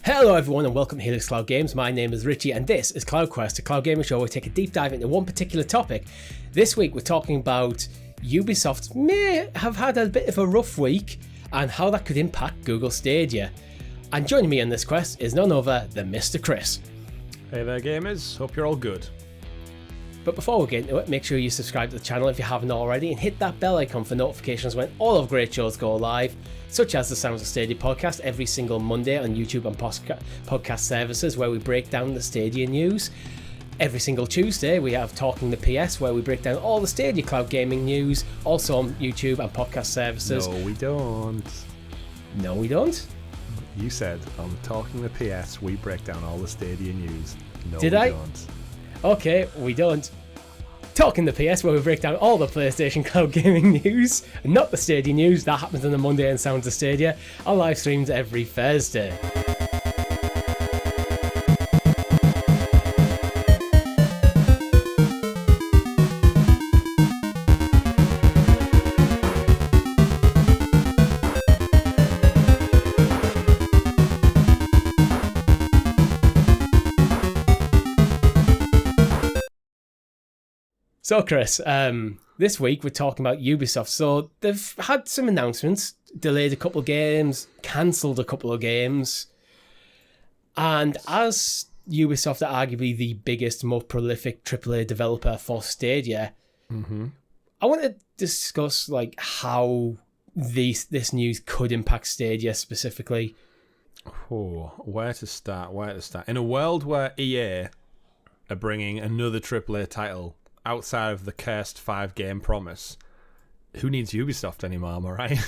Hello everyone and welcome to Helix Cloud Games. My name is Richie and this is CloudQuest, a cloud gaming show where we take a deep dive into one particular topic. This week we're talking about Ubisoft may have had a bit of a rough week and how that could impact Google Stadia. And joining me on this quest is none other than Mr. Chris. Hey there gamers, hope you're all good. But before we get into it, make sure you subscribe to the channel if you haven't already and hit that bell icon for notifications when all of great shows go live, such as the Sounds of Stadia podcast every single Monday on YouTube and podcast services where we break down the Stadia news. Every single Tuesday we have Talking the PS where we break down all the Stadia cloud gaming news, also on YouTube and podcast services. No, we don't. No, we don't? You said on Talking the PS we break down all the Stadia news. No, Did we I? don't. Okay, we don't. Talking the PS where we break down all the PlayStation cloud gaming news, not the Stadia news. That happens on the Monday and Sounds of Stadia. Our live streams every Thursday. So Chris, this week we're talking about Ubisoft. So they've had some announcements, delayed a couple of games, cancelled a couple of games. And as Ubisoft are arguably the biggest, most prolific AAA developer for Stadia, I want to discuss like how this news could impact Stadia specifically. Oh, where to start? In a world where EA are bringing another AAA title outside of the cursed 5-game promise, who needs Ubisoft anymore, am I right?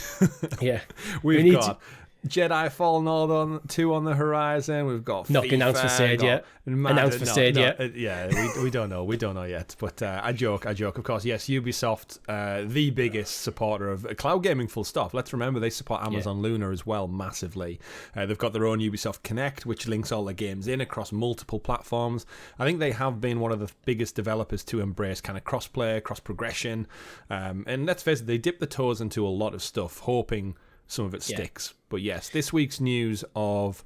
Yeah. We've got Jedi Fallen Order 2 on the horizon. We've got not FIFA, announced for Stadia. Announced for Stadia. Yeah, we don't know. We don't know yet. But I joke. Of course, yes, Ubisoft, the biggest supporter of cloud gaming, full stop. Let's remember they support Amazon Luna as well, massively. They've got their own Ubisoft Connect, which links all their games in across multiple platforms. I think they have been one of the biggest developers to embrace kind of cross-play, cross-progression. And let's face it, they dip the toes into a lot of stuff, hoping some of it sticks. But yes, this week's news of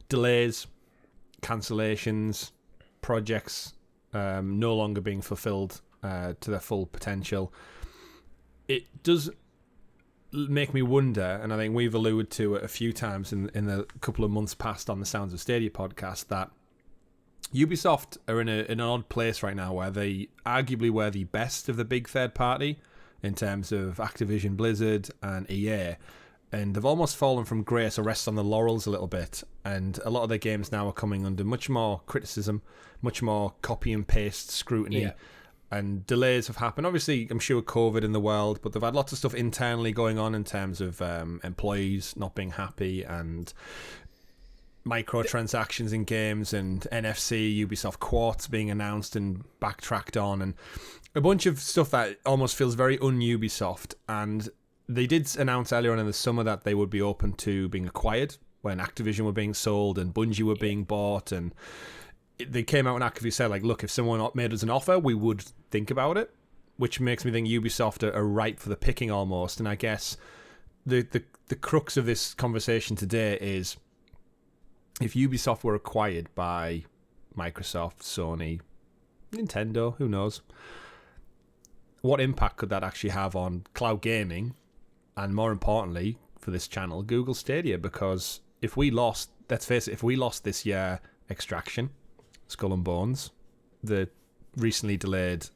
delays, cancellations, projects no longer being fulfilled to their full potential, it does make me wonder, and I think we've alluded to it a few times in the couple of months past on the Sounds of Stadia podcast, that Ubisoft are in an odd place right now where they arguably were the best of the big third party in terms of Activision, Blizzard and EA. And they've almost fallen from grace or rest on the laurels a little bit. And a lot of their games now are coming under much more criticism, much more copy and paste scrutiny. Yeah. And delays have happened. Obviously, I'm sure COVID in the world, but they've had lots of stuff internally going on in terms of employees not being happy and microtransactions in games and NFC, Ubisoft Quartz being announced and backtracked on. And a bunch of stuff that almost feels very un-Ubisoft. And they did announce earlier on in the summer that they would be open to being acquired when Activision were being sold and Bungie were being bought. And they came out and actively said, like, look, if someone made us an offer, we would think about it, which makes me think Ubisoft are ripe for the picking almost. And I guess the crux of this conversation today is, if Ubisoft were acquired by Microsoft, Sony, Nintendo, who knows, what impact could that actually have on cloud gaming? And more importantly, for this channel, Google Stadia, because if we lost, let's face it, if we lost this year Extraction, Skull and Bones, the recently delayed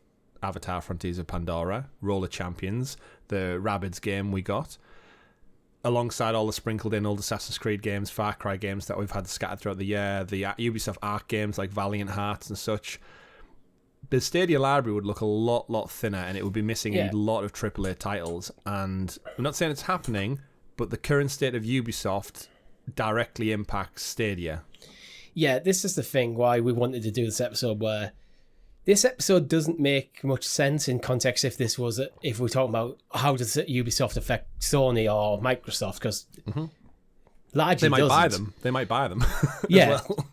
Avatar Frontiers of Pandora, Roller Champions, the Rabbids game we got, alongside all the sprinkled in old Assassin's Creed games, Far Cry games that we've had scattered throughout the year, the Ubisoft Arc games like Valiant Hearts and such, the Stadia library would look a lot thinner, and it would be missing a lot of AAA titles. And I'm not saying it's happening, but the current state of Ubisoft directly impacts Stadia. Yeah, this is the thing why we wanted to do this episode, where this episode doesn't make much sense in context if we're talking about how does Ubisoft affect Sony or Microsoft, because largely they might buy them. Yeah. Well.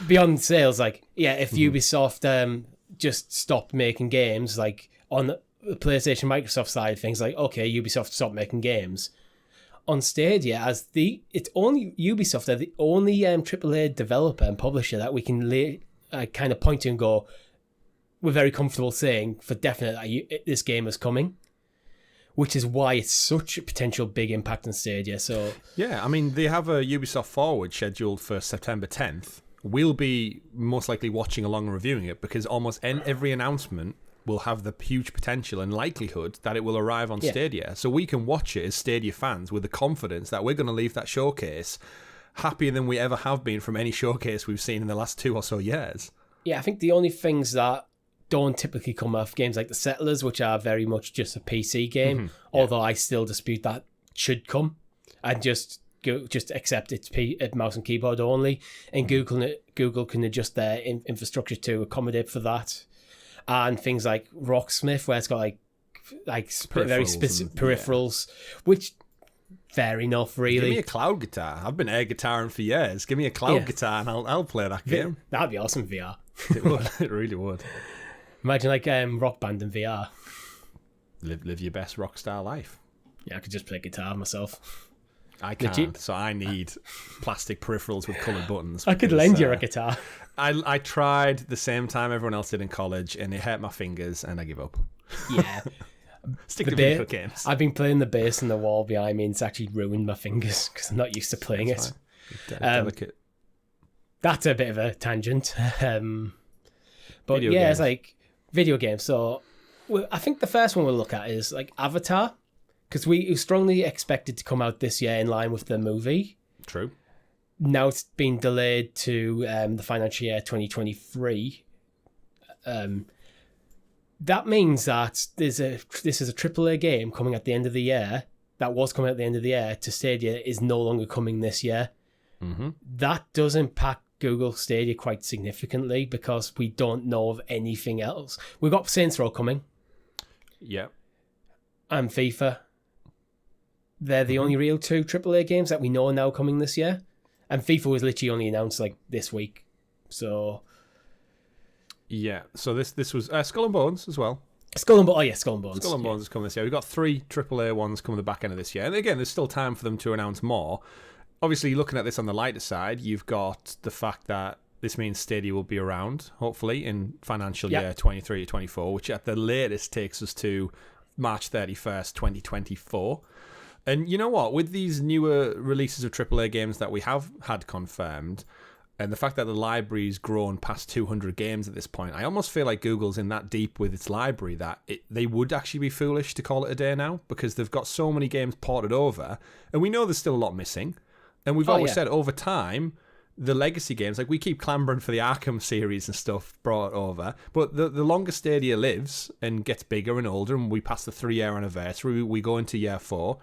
Beyond sales, like, yeah, if Ubisoft just stopped making games, like on the PlayStation Microsoft side of things, like, okay, Ubisoft stopped making games. on Stadia as it's only Ubisoft are the only AAA developer and publisher that we can kind of point to and go, we're very comfortable saying for definite that this game is coming, which is why it's such a potential big impact on Stadia. So yeah, I mean, they have a Ubisoft Forward scheduled for September 10th. We'll be most likely watching along and reviewing it because almost every announcement will have the huge potential and likelihood that it will arrive on Stadia. So we can watch it as Stadia fans with the confidence that we're going to leave that showcase happier than we ever have been from any showcase we've seen in the last 2 or so years. Yeah, I think the only things that don't typically come off games like the Settlers, which are very much just a PC game, although I still dispute that should come, and just accept it's mouse and keyboard only, and Google can adjust their infrastructure to accommodate for that. And things like Rocksmith, where it's got like very specific peripherals, which fair enough, really. Give me a cloud guitar. I've been air guitaring for years. Give me a cloud guitar and I'll play that game. That'd be awesome VR. It would. It really would. Imagine like Rock Band in VR. Live your best rock star life. Yeah, I could just play guitar myself. I can't, so I need plastic peripherals with coloured buttons. I could lend you a guitar. I tried the same time everyone else did in college, and it hurt my fingers, and I give up. Yeah. Stick to video games. I've been playing the bass in the wall behind me, and it's actually ruined my fingers because I'm not used to playing it. Delicate. That's a bit of a tangent. But video yeah, games. It's like video games. So I think the first one we'll look at is like Avatar, because we strongly expected to come out this year in line with the movie. True. Now it's been delayed to the financial year 2023. That means that this is a AAA game coming at the end of the year, that was coming at the end of the year to Stadia, is no longer coming this year. Mm-hmm. That does impact Google Stadia quite significantly because we don't know of anything else. We've got Saints Row coming. Yeah. And FIFA. They're the only real 2 AAA games that we know are now coming this year. And FIFA was literally only announced like this week. So yeah, so this was Skull and Bones as well. Skull and Bones. Skull and Bones is coming this year. We've got 3 AAA ones coming the back end of this year. And again, there's still time for them to announce more. Obviously, looking at this on the lighter side, you've got the fact that this means Stadia will be around, hopefully, in financial year 23-24, which at the latest takes us to March 31st, 2024. And you know what? With these newer releases of AAA games that we have had confirmed, and the fact that the library's grown past 200 games at this point, I almost feel like Google's in that deep with its library that they would actually be foolish to call it a day now, because they've got so many games ported over, and we know there's still a lot missing. And we've always said over time, the legacy games, like we keep clambering for the Arkham series and stuff brought over, but the longer Stadia lives and gets bigger and older, and we pass the 3-year anniversary, we go into year 4,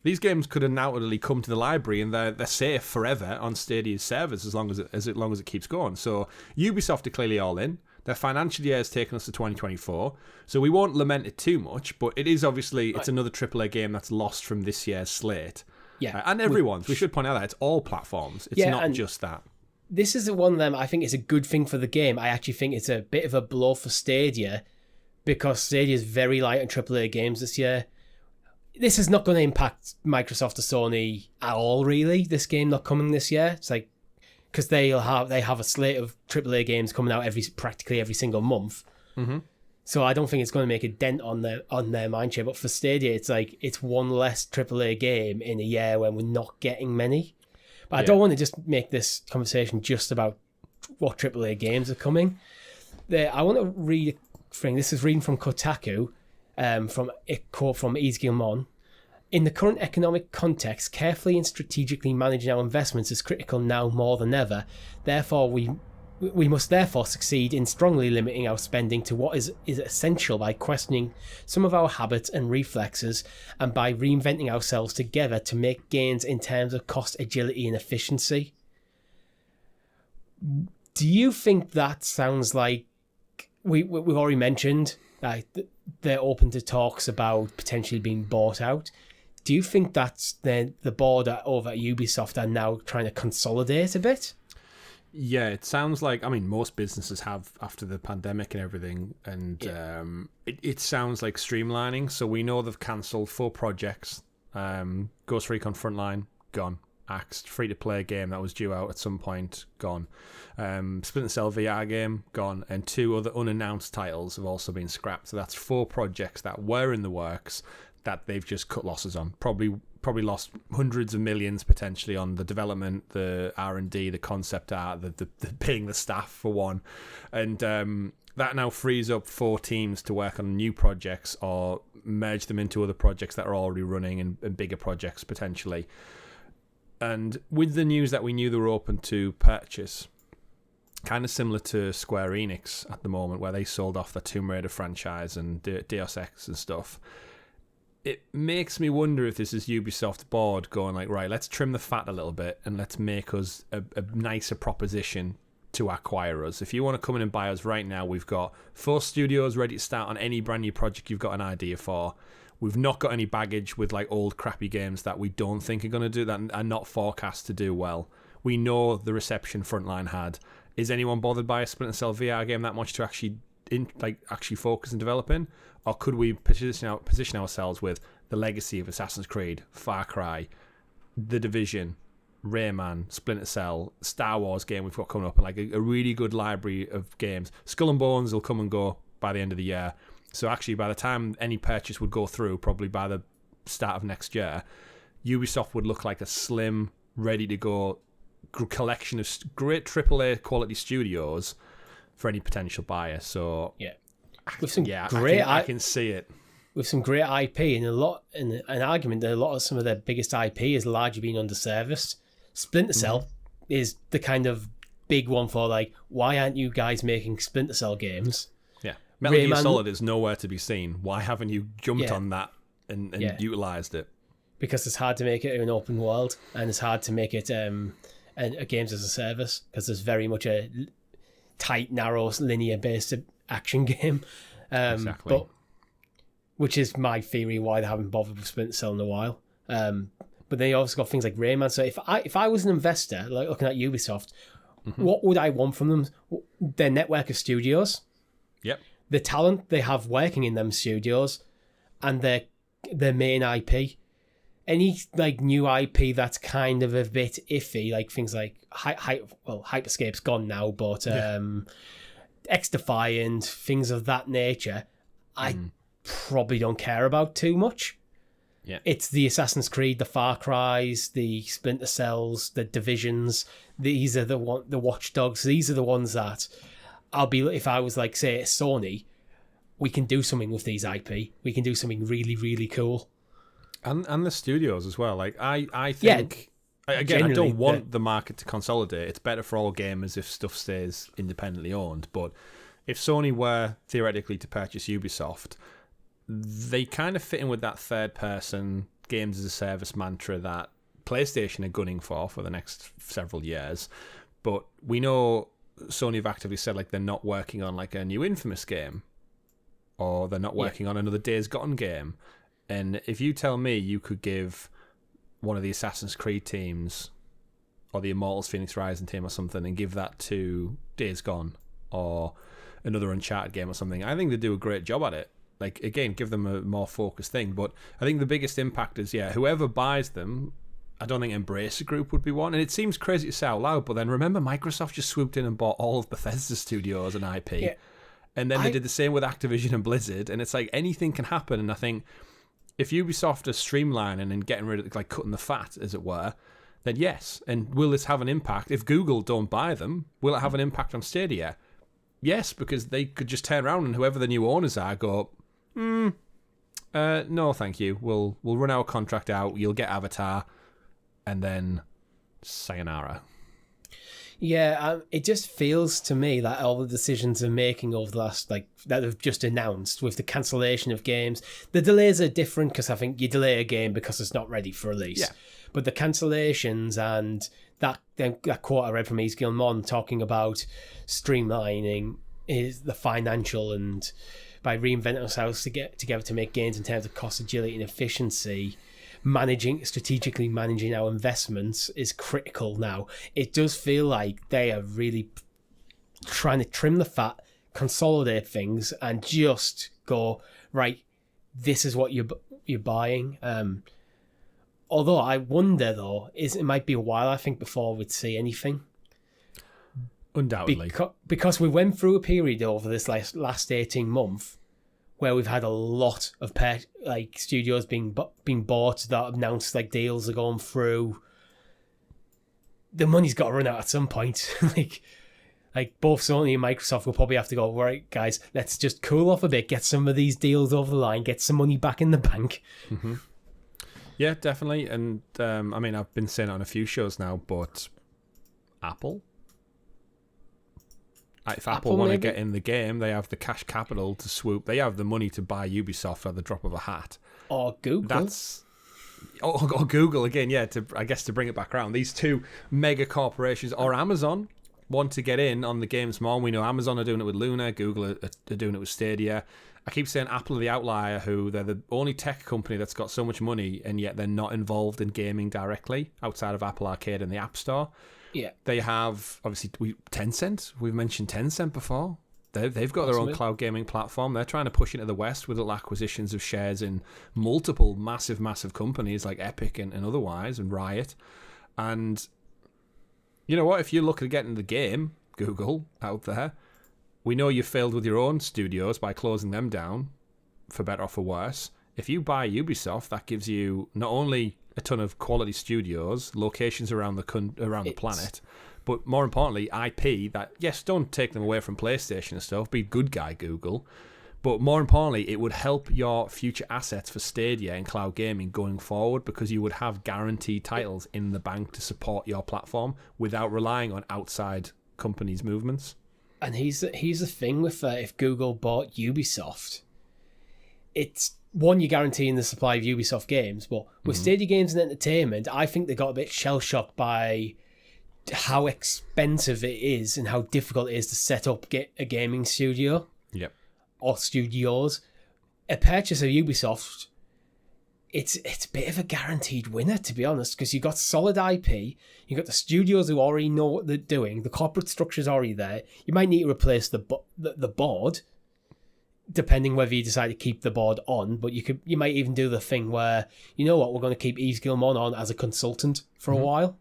these games could undoubtedly come to the library and they're safe forever on Stadia's servers as long as it keeps going. So Ubisoft are clearly all in. Their financial year has taken us to 2024, so we won't lament it too much, but it is obviously, it's another AAA game that's lost from this year's slate. Yeah, and everyone's. We should point out that it's all platforms. It's not just that. This is one of them. I think it's a good thing for the game. I actually think it's a bit of a blow for Stadia because Stadia is very light on AAA games this year. This is not going to impact Microsoft or Sony at all, really. This game not coming this year. It's like because they have a slate of AAA games coming out practically every single month. Mm-hmm. So I don't think it's going to make a dent on their mind share. But for Stadia, it's like it's one less AAA game in a year when we're not getting many. But I don't want to just make this conversation just about what AAA games are coming. I want to read a thing. This is reading from Kotaku, from a quote from Yves Guillemot. In the current economic context, carefully and strategically managing our investments is critical now more than ever. Therefore, we must therefore succeed in strongly limiting our spending to what is essential by questioning some of our habits and reflexes and by reinventing ourselves together to make gains in terms of cost, agility and efficiency. Do you think that sounds like we've already mentioned that they're open to talks about potentially being bought out? Do you think that's the board over at Ubisoft are now trying to consolidate a bit? Yeah, it sounds like, I mean, most businesses have after the pandemic and everything, and it sounds like streamlining. So we know they've cancelled 4 projects Ghost Recon Frontline, gone. Axed. Free-to-play game that was due out at some point, gone. Splinter Cell VR game, gone. And 2 other unannounced titles have also been scrapped. So that's 4 projects that were in the works that they've just cut losses on. Probably lost hundreds of millions potentially on the development, the R&D, the concept art, the paying the staff for one. And that now frees up 4 teams to work on new projects or merge them into other projects that are already running and bigger projects potentially. And with the news that we knew they were open to purchase, kind of similar to Square Enix at the moment, where they sold off the Tomb Raider franchise and Deus Ex and stuff, it makes me wonder if this is Ubisoft board going like, right, let's trim the fat a little bit and let's make us a nicer proposition to acquire us. If you want to come in and buy us right now, we've got 4 studios ready to start on any brand new project you've got an idea for. We've not got any baggage with like old crappy games that we don't think are going to do that and are not forecast to do well. We know the reception Frontline had. Is anyone bothered by a Splinter Cell VR game that much to actually focus and develop in? Or could we position ourselves with the legacy of Assassin's Creed, Far Cry, The Division, Rayman, Splinter Cell, Star Wars game we've got coming up, and like a really good library of games. Skull and Bones will come and go by the end of the year. So actually, by the time any purchase would go through, probably by the start of next year, Ubisoft would look like a slim, ready-to-go collection of great AAA quality studios for any potential buyer. So yeah, with some I can see it. With some great IP and an argument that a lot of some of their biggest IP is largely being underserviced. Splinter Cell is the kind of big one for like, why aren't you guys making Splinter Cell games? Metal Gear Solid is nowhere to be seen. Why haven't you jumped on that and utilised it? Because it's hard to make it an open world, and it's hard to make it a games as a service, because there's very much a tight, narrow, linear-based action game. Exactly. But which is my theory why they haven't bothered with Splinter Cell in a while. But they also got things like Rayman. So if I was an investor, like looking at Ubisoft, what would I want from them? Their network of studios. Yep. The talent they have working in them studios, and their main IP. Any like new IP that's kind of a bit iffy, like things like Hyperscape's gone now, but X-Defiant, things of that nature, I probably don't care about too much. Yeah, it's the Assassin's Creed, the Far Cries, the Splinter Cells, the Divisions. These are the Watch Dogs. These are the ones that I'll be, if I was like, say, Sony, we can do something with these IP. We can do something really, really cool. And the studios as well. Like I think, again, I don't want the market to consolidate. It's better for all gamers if stuff stays independently owned. But if Sony were theoretically to purchase Ubisoft, they kind of fit in with that third-person games as a service mantra that PlayStation are gunning for the next several years. But we know Sony have actively said like they're not working on like a new Infamous game, or they're not working on another Days Gone game. And if you tell me you could give one of the Assassin's Creed teams or the Immortals Phoenix Rising team or something and give that to Days Gone or another Uncharted game or something, I think they do a great job at it. Like, again, give them a more focused thing. But I think the biggest impact is, whoever buys them, I don't think Embracer Group would be one. And it seems crazy to say out loud, but then remember Microsoft just swooped in and bought all of Bethesda studios and IP. Yeah. And then they did the same with Activision and Blizzard. And it's like anything can happen. And I think if Ubisoft are streamlining and getting rid of, like, cutting the fat, as it were, then yes. And will this have an impact? If Google don't buy them, will it have an impact on Stadia? Yes, because they could just turn around and whoever the new owners are go, no, thank you. We'll run our contract out. You'll get Avatar, and then sayonara. Yeah, it just feels to me that all the decisions they're making over the last, like, that they've just announced with the cancellation of games, the delays are different because I think you delay a game because it's not ready for release. Yeah. But the cancellations and that quote I read from East Gilmore talking about streamlining is the financial and by reinventing ourselves to get together to make gains in terms of cost, agility and efficiency, strategically managing our investments is critical now. It does feel like they are really trying to trim the fat, consolidate things, and just go, right, this is what you're buying. Although I wonder, though, it might be a while, I think, before we'd see anything. Undoubtedly. Because we went through a period over this last 18 months where we've had a lot of studios being bought that announced like deals are going through. The money's got to run out at some point. like both Sony and Microsoft will probably have to go, right, guys, let's just cool off a bit, get some of these deals over the line, get some money back in the bank. Mm-hmm. Yeah, definitely. And I mean, I've been saying it on a few shows now, but Apple? If Apple want to get in the game, they have the cash capital to swoop. They have the money to buy Ubisoft at the drop of a hat. Or Google. Or Google again, yeah, to bring it back around. These two mega corporations, or Amazon, want to get in on the games more. We know Amazon are doing it with Luna, Google are doing it with Stadia. I keep saying Apple are the outlier, they're the only tech company that's got so much money, and yet they're not involved in gaming directly outside of Apple Arcade and the App Store. Yeah, they have obviously Tencent. We've mentioned Tencent before. They've got their own cloud gaming platform. They're trying to push into the West with little acquisitions of shares in multiple massive companies like Epic and otherwise, and Riot. And you know what? If you look at getting the game, Google out there, we know you failed with your own studios by closing them down, for better or for worse. If you buy Ubisoft, that gives you not only a ton of quality studios, locations around the planet, but more importantly, IP that, yes, don't take them away from PlayStation and stuff, be good guy Google, but more importantly, it would help your future assets for Stadia and cloud gaming going forward, because you would have guaranteed titles in the bank to support your platform without relying on outside companies' movements. And here's the thing with if Google bought Ubisoft, it's one, you're guaranteeing the supply of Ubisoft games, but with Stadia Games and Entertainment, I think they got a bit shell-shocked by how expensive it is and how difficult it is to set up a gaming studio. Yep. Or studios. A purchase of Ubisoft, it's a bit of a guaranteed winner, to be honest, because you've got solid IP, you've got the studios who already know what they're doing, the corporate structure's already there. You might need to replace the board, depending whether you decide to keep the board on, but you might even do the thing where, you know what, we're going to keep Yves Guillemot on as a consultant for a while.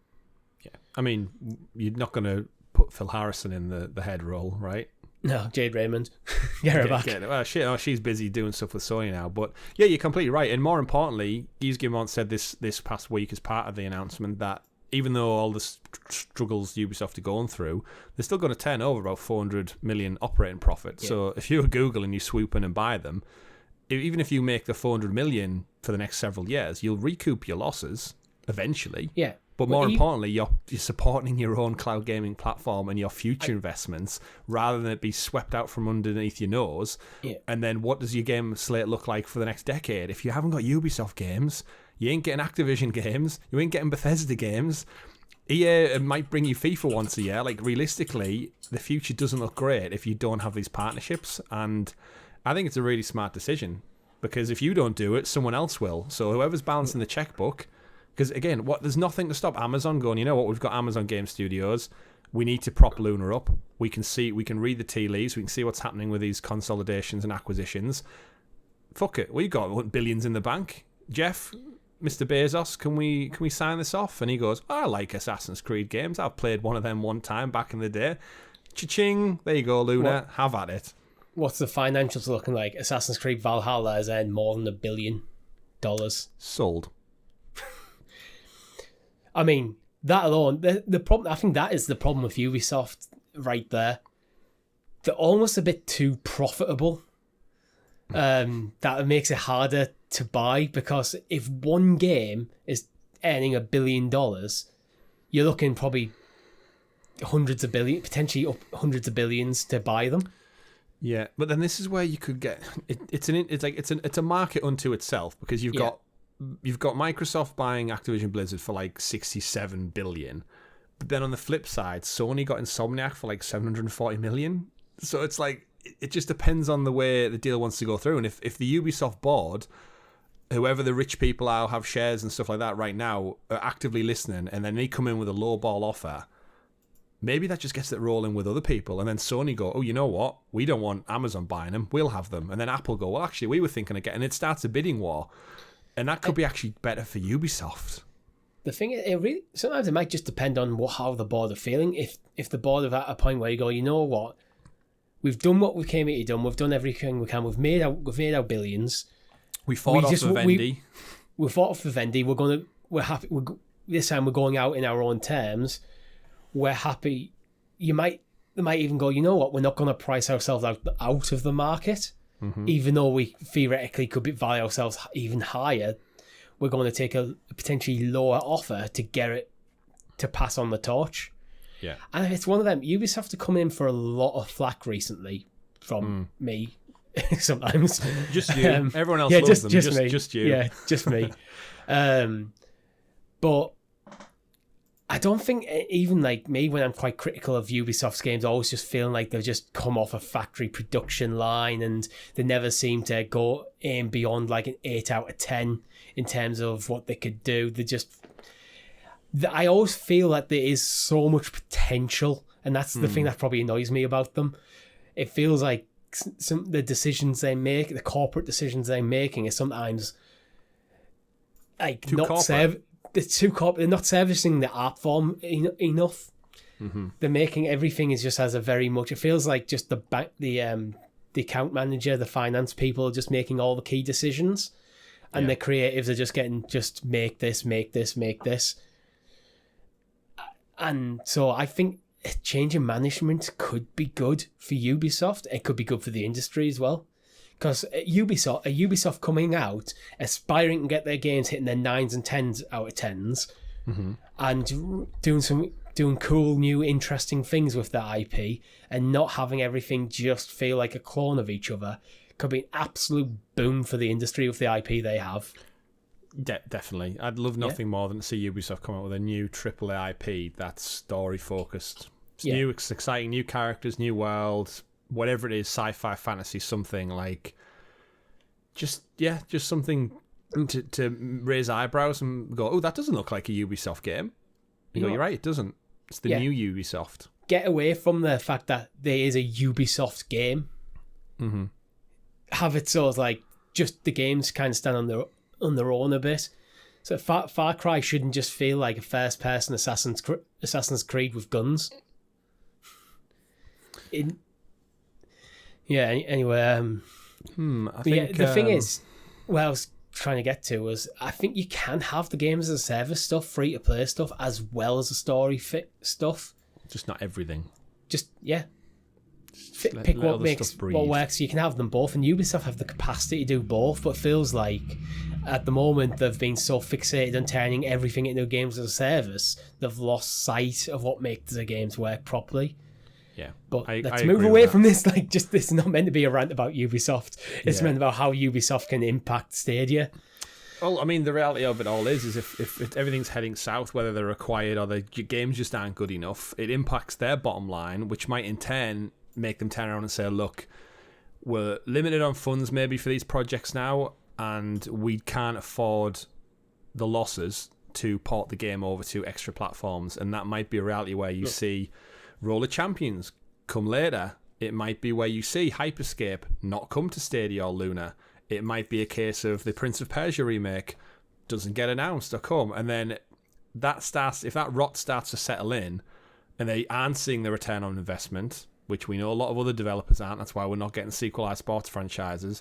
Yeah, I mean, you're not going to put Phil Harrison in the head role, right? No, Jade Raymond. Get her back. Well, she's busy doing stuff with Sony now, but yeah, you're completely right. And more importantly, Yves Guillemot said this past week as part of the announcement that even though all the struggles Ubisoft are going through, they're still going to turn over about 400 million operating profit. Yeah. So if you're Google and you swoop in and buy them, even if you make the 400 million for the next several years, you'll recoup your losses eventually. Yeah. But more importantly, you're supporting your own cloud gaming platform and your future investments rather than it be swept out from underneath your nose. Yeah. And then what does your game slate look like for the next decade? If you haven't got Ubisoft games, you ain't getting Activision games, you ain't getting Bethesda games. EA might bring you FIFA once a year. Like, realistically, the future doesn't look great if you don't have these partnerships. And I think it's a really smart decision, because if you don't do it, someone else will. So whoever's balancing the checkbook... Because again, there's nothing to stop Amazon going, you know what, we've got Amazon Game Studios, we need to prop Luna up, we can read the tea leaves, we can see what's happening with these consolidations and acquisitions. Fuck it, we got billions in the bank. Jeff, Mr. Bezos, can we sign this off? And he goes, I like Assassin's Creed games, I've played one of them one time back in the day. Cha-ching, there you go, Luna, have at it. What's the financials looking like? Assassin's Creed Valhalla has earned more than $1 billion. Sold. I mean, that alone, the problem, I think that is the problem with Ubisoft right there. They're almost a bit too profitable. That makes it harder to buy, because if one game is earning $1 billion, you're looking probably hundreds of billions, potentially up hundreds of billions to buy them. Yeah, but then this is where you could get it's a market unto itself, because you've got Microsoft buying Activision Blizzard for like 67 billion. But then on the flip side, Sony got Insomniac for like 740 million. So it's like, it just depends on the way the deal wants to go through. And if the Ubisoft board, whoever the rich people are who have shares and stuff like that right now, are actively listening, and then they come in with a low ball offer, maybe that just gets it rolling with other people. And then Sony go, oh, you know what? We don't want Amazon buying them. We'll have them. And then Apple go, well, actually, we were thinking of getting... And it starts a bidding war. And that could be actually better for Ubisoft. The thing is, sometimes it might just depend on how the board are feeling. If the board are at a point where you go, you know what, we've done what we came here to do. We've done everything we can. We've made our billions. We fought off Vivendi. We fought off Vivendi. We're happy. This time we're going out in our own terms. We're happy. They might even go, you know what, we're not going to price ourselves out of the market, even though we theoretically could value ourselves even higher. We're going to take a potentially lower offer to get it to pass on the torch. Yeah. And it's one of them. Ubisoft are coming in for a lot of flack recently from me sometimes. Just you. Everyone else loves them. Just me. Just you. Yeah, just me. But I don't think, even like me, when I'm quite critical of Ubisoft's games, I always just feeling like they've just come off a factory production line and they never seem to go in beyond like an 8 out of 10 in terms of what they could do. I always feel that there is so much potential, and that's the thing that probably annoys me about them. It feels like the decisions they make, the corporate decisions they're making, is sometimes like too not corporate. They're too corporate. They're not servicing the art form enough. They're making everything is just as a very much. It feels like just the account manager, the finance people are just making all the key decisions, and the creatives are just getting make this. And so I think a change in management could be good for Ubisoft. It could be good for the industry as well. Because Ubisoft coming out, aspiring to get their games hitting their 9s and 10s out of 10s, and doing cool, new, interesting things with their IP, and not having everything just feel like a clone of each other, could be an absolute boom for the industry with the IP they have. Definitely. I'd love nothing more than to see Ubisoft come out with a new AAA IP that's story-focused. It's new, it's exciting, new characters, new world, whatever it is, sci-fi, fantasy, something like... Just something to raise eyebrows and go, oh, that doesn't look like a Ubisoft game. You go, you're right, it doesn't. It's the new Ubisoft. Get away from the fact that there is a Ubisoft game. Have it sort of like, just the games kind of stand on their own a bit. So Far Cry shouldn't just feel like a first-person Assassin's Creed with guns. Anyway, I think the thing is, what I was trying to get to was, I think you can have the games as a service stuff, free-to-play stuff, as well as the story fit stuff. Just not everything. Pick what works. You can have them both, and Ubisoft have the capacity to do both, but it feels like at the moment they've been so fixated on turning everything into games as a service, they've lost sight of what makes the games work properly. Yeah, but let's move away from this. Like, just this is not meant to be a rant about Ubisoft. It's meant about how Ubisoft can impact Stadia. Well, I mean, the reality of it all is if everything's heading south, whether they're acquired or the games just aren't good enough, it impacts their bottom line, which might in turn make them turn around and say, look, we're limited on funds maybe for these projects now, and we can't afford the losses to port the game over to extra platforms. And that might be a reality where you see Roller Champions come later. It might be where you see Hyperscape not come to Stadia or Luna. It might be a case of the Prince of Persia remake doesn't get announced or come, and then if that rot starts to settle in and they aren't seeing the return on investment, which we know a lot of other developers aren't, that's why we're not getting sequelized sports franchises,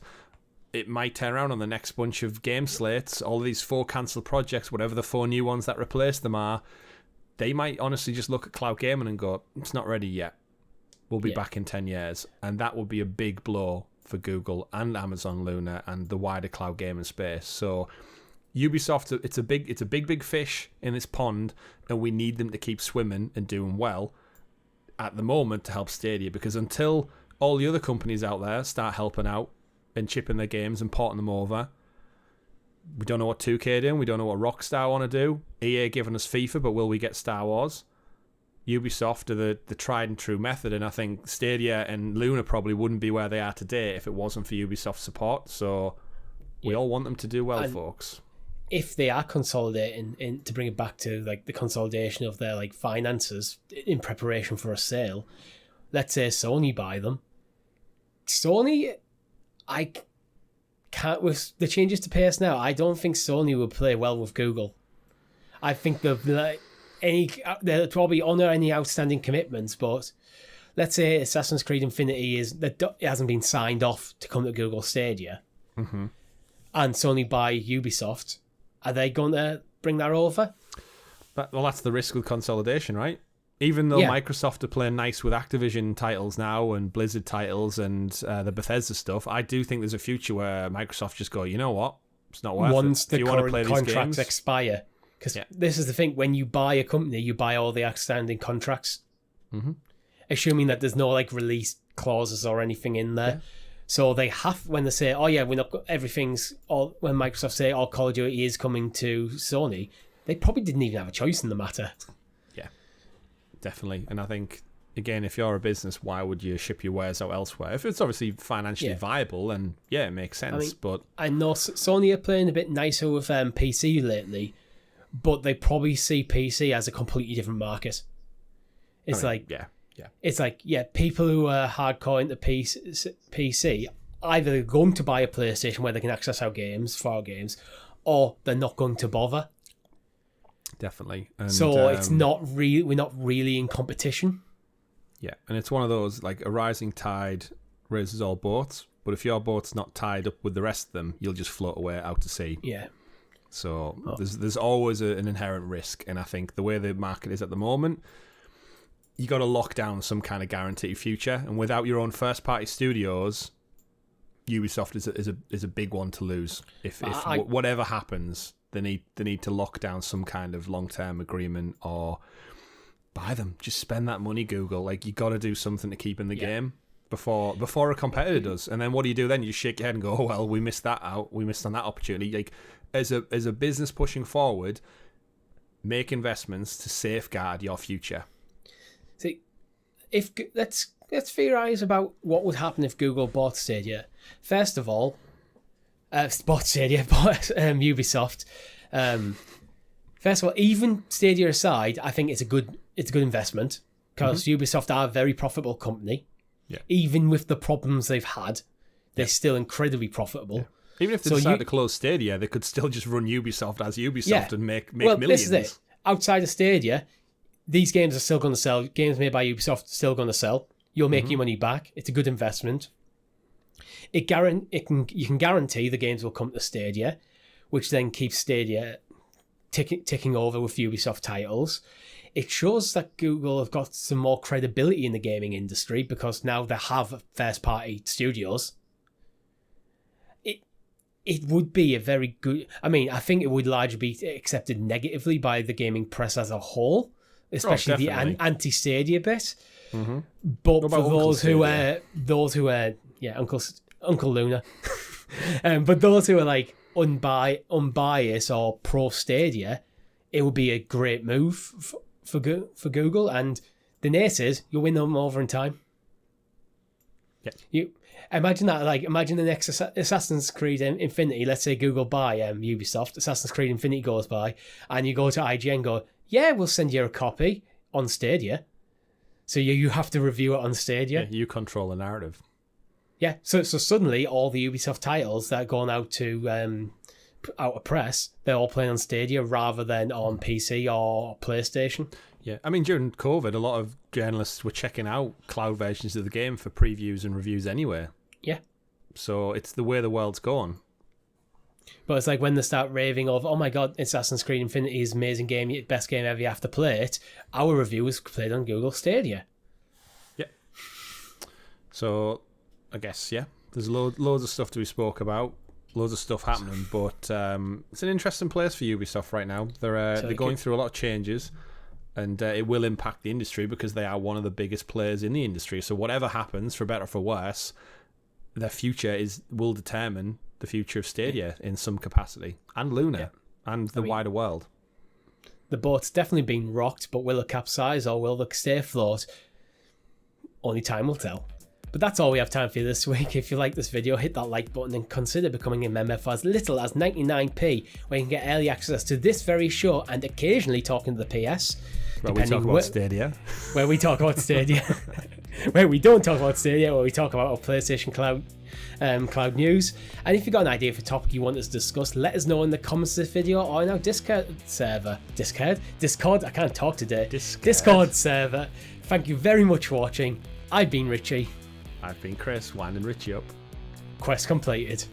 it might turn around on the next bunch of game slates, all of these 4 cancelled projects, whatever the 4 new ones that replace them are. They might honestly just look at cloud gaming and go, it's not ready yet. We'll be back in 10 years. And that would be a big blow for Google and Amazon Luna and the wider cloud gaming space. So Ubisoft, it's a big fish in this pond, and we need them to keep swimming and doing well at the moment to help Stadia, because until all the other companies out there start helping out and chipping their games and porting them over, we don't know what 2K are doing. We don't know what Rockstar want to do. EA giving us FIFA, but will we get Star Wars? Ubisoft are the tried and true method, and I think Stadia and Luna probably wouldn't be where they are today if it wasn't for Ubisoft support. So we all want them to do well, and folks. If they are consolidating, to bring it back to like the consolidation of their like finances in preparation for a sale, let's say Sony buy them. Sony, can't, with the changes to PS Now, I don't think Sony will play well with Google. I think they'll probably honour any outstanding commitments, but let's say Assassin's Creed Infinity it hasn't been signed off to come to Google Stadia, and Sony buy Ubisoft. Are they going to bring that over? Well, that's the risk with consolidation, right? Even though Microsoft are playing nice with Activision titles now and Blizzard titles and the Bethesda stuff, I do think there's a future where Microsoft just go, you know what? It's not worth Once it. the If you want to play current these contracts games, expire. Because this is the thing, when you buy a company, you buy all the outstanding contracts. Assuming that there's no like release clauses or anything in there. So they have, when they say, oh yeah, we're not, everything's, all, when Microsoft say, oh, Call of Duty is coming to Sony, they probably didn't even have a choice in the matter. Yeah. Definitely. And I think, again, if you're a business, why would you ship your wares out elsewhere? If it's obviously financially viable, then it makes sense. I mean, but I know Sony are playing a bit nicer with PC lately, but they probably see PC as a completely different market. It's It's like, people who are hardcore into PC, either they're going to buy a PlayStation where they can access our games, or they're not going to bother. Definitely. And, so it's we're not really in competition. Yeah, and it's one of those, like, a rising tide raises all boats, but if your boat's not tied up with the rest of them, you'll just float away out to sea. Yeah. So there's always an inherent risk, and I think the way the market is at the moment, you got to lock down some kind of guaranteed future, and without your own first-party studios, Ubisoft is a big one to lose. If whatever happens, they need to lock down some kind of long-term agreement or buy them. Just spend that money, Google. Like, you got to do something to keep in the game before a competitor does. And then what do you do then? You just shake your head and go, oh well, we missed that out. We missed on that opportunity. Like, as a business pushing forward, make investments to safeguard your future. See, let's theorize about what would happen if Google bought Stadia. First of all, bought Ubisoft. First of all, even Stadia aside, I think it's a good investment because Ubisoft are a very profitable company. Yeah. Even with the problems they've had, they're still incredibly profitable. Yeah. Even if they decide to close Stadia, they could still just run Ubisoft as Ubisoft and make millions. This is it. Outside of Stadia, these games are still going to sell. Games made by Ubisoft are still going to sell. You'll make your money back. It's a good investment. You can guarantee the games will come to Stadia, which then keeps Stadia ticking over with Ubisoft titles. It shows that Google have got some more credibility in the gaming industry because now they have first-party studios. It would be a very good... I mean, I think it would largely be accepted negatively by the gaming press as a whole, especially the anti-Stadia bit. Mm-hmm. But for those who are Uncle Luna, but those who are like unbiased or pro Stadia, it would be a great move for Google. And the naysayers, you'll win them over in time. Yeah. You imagine that, like, imagine the next Assassin's Creed Infinity. Let's say Google buy Ubisoft. Assassin's Creed Infinity goes by, and you go to IGN and go, yeah, we'll send you a copy on Stadia. So you have to review it on Stadia. Yeah, you control the narrative. Yeah, so suddenly all the Ubisoft titles that are going out of press, they're all playing on Stadia rather than on PC or PlayStation. Yeah, I mean, during COVID, a lot of journalists were checking out cloud versions of the game for previews and reviews anyway. Yeah. So it's the way the world's going. But it's like when they start raving of, oh my god, Assassin's Creed Infinity is an amazing game, best game ever, you have to play it. Our review was played on Google Stadia. Yeah. So, I guess, there's loads of stuff to be spoke about, loads of stuff happening, but it's an interesting place for Ubisoft right now. They're going through a lot of changes, and it will impact the industry because they are one of the biggest players in the industry. So whatever happens, for better or for worse, their future will determine the future of Stadia in some capacity, and Luna, and the wider world. The boat's definitely been rocked, but will it capsize or will it stay afloat? Only time will tell. But that's all we have time for this week. If you like this video, hit that like button and consider becoming a member for as little as 99p, where you can get early access to this very show and occasionally talking to the PS. Where we talk about Stadia. Where we talk about Stadia. where we don't talk about Stadia, where we talk about our PlayStation Cloud news. And if you've got an idea for a topic you want us to discuss, let us know in the comments of this video or in our Discord server. Discord? I can't talk today. Discord server. Thank you very much for watching. I've been Richie. I've been Chris, winding Richie up. Quest completed.